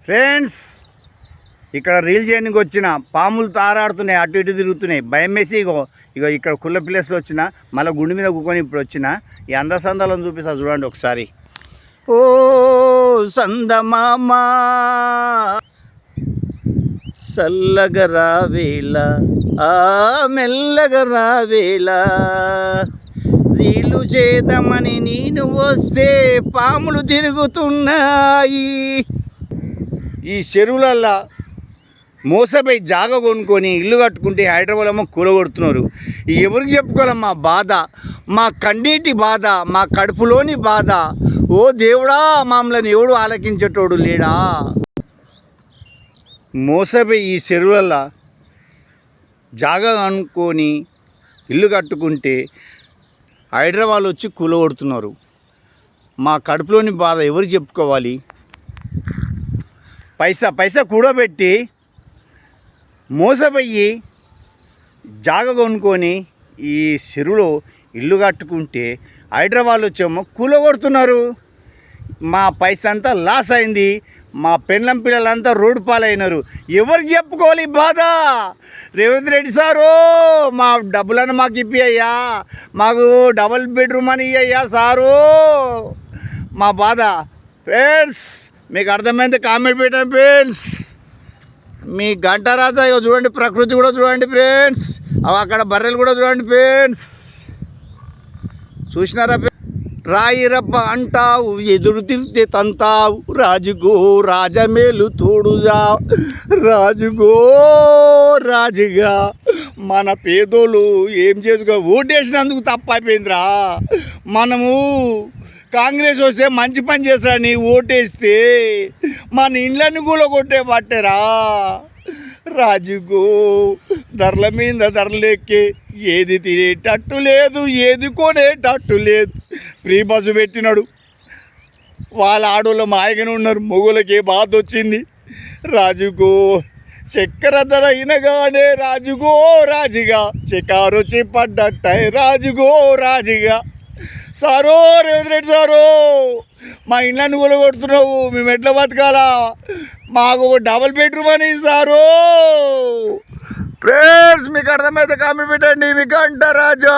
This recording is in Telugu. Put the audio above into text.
ఫ్రెండ్స్, ఇక్కడ రీల్ చేయడానికి వచ్చిన పాములు తారాడుతున్నాయి, అటు ఇటు తిరుగుతున్నాయి. భయం వేసి ఇగో ఇక్కడ కుళ్ళ ప్లేస్లో వచ్చిన, మళ్ళీ గుండె మీద కూకొని ఇప్పుడు వచ్చిన ఈ అందసందాలను చూపిస్తా చూడండి ఒకసారి. ఓ సందమామా చల్లగా రావేలా, ఆ మెల్లగా రావేలా, రీలు చేద్దామని నేను వస్తే పాములు తిరుగుతున్నాయి. ఈ చెరువులల్లా మోసపోయి జాగ కొనుక్కొని ఇల్లు కట్టుకుంటే హైదరాబాద్ ఏమో కూలగొడుతున్నారు. ఎవరికి చెప్పుకోవాలమ్మా బాధ, మా కన్నీటి బాధ, మా కడుపులోని బాధ. ఓ దేవుడా, మమ్మల్ని ఎవడు ఆలకించేటోడు లేడా? మోసపోయి ఈ చెరువులల్లా జాగ అనుకొని ఇల్లు కట్టుకుంటే హైదరాబాద్ వచ్చి కూలగొడుతున్నారు. మా కడుపులోని బాధ ఎవరికి చెప్పుకోవాలి? పైసా కూడబెట్టి మోసపోయి జాగ కొనుక్కొని ఈ చెరువులో ఇల్లు కట్టుకుంటే హైదరాబాద్ వచ్చేమో కూలగొడుతున్నారు. మా పైసా అంతా లాస్ అయింది, మా పెళ్ళం పిల్లలంతా రోడ్డు పాలైనారు. ఎవరికి చెప్పుకోవాలి బాధ? రేవంత్ రెడ్డి సారు, మా డబ్బులను మాకు ఇప్పియ్యా, మాకు డబుల్ బెడ్రూమ్ అని ఇయ్యా సారు. మా బాధ ఫ్రెండ్స్ మీకు అర్థమైంది, కామెంట్ పెట్టండి ఫ్రెండ్స్. మీ గంటరాజా ఇక చూడండి, ప్రకృతి కూడా చూడండి ఫ్రెండ్స్, అక్కడ బర్రెలు కూడా చూడండి ఫ్రెండ్స్. చూసినారా? రాయిరప్ప అంటావు, ఎదురు తిరిగితే తంతావు, రాజుగో రాజమేలు తోడుగా, రాజుగో రాజుగా. మన పేదోళ్ళు ఏం చేసుకో, ఓటేసినందుకు తప్పైపోయిందిరా. మనము కాంగ్రెస్ వస్తే మంచి పని చేస్తారని ఓటేస్తే మన ఇండ్లని కూలగొట్టే పట్టరా. రాజుగో ధరల మీద ధరలెక్కి ఏది తినేటట్టు లేదు, ఏది కొనేటట్టు లేదు. ఫ్రీ బస్సు పెట్టినాడు, వాళ్ళ ఆడోళ్ళు మాయగానే ఉన్నారు, మొగులకి బాధ వచ్చింది. రాజుగో చక్కెర ధర అయినగానే రాజుగో రాజుగా, చికారొచ్చి పడ్డట్టాయి రాజుగో రాజుగా. సారో రేవంత్ రెడ్డి సారు, మా ఇళ్ళని కూలగొడుతున్నావు, మేము ఎట్లా బతకాలా? మాకు డబుల్ బెడ్రూమ్ అని సారు. ఫ్రెండ్స్ మీకు అర్థమైతే కామెంట్ పెట్టండి. మీకు అంట రాజా.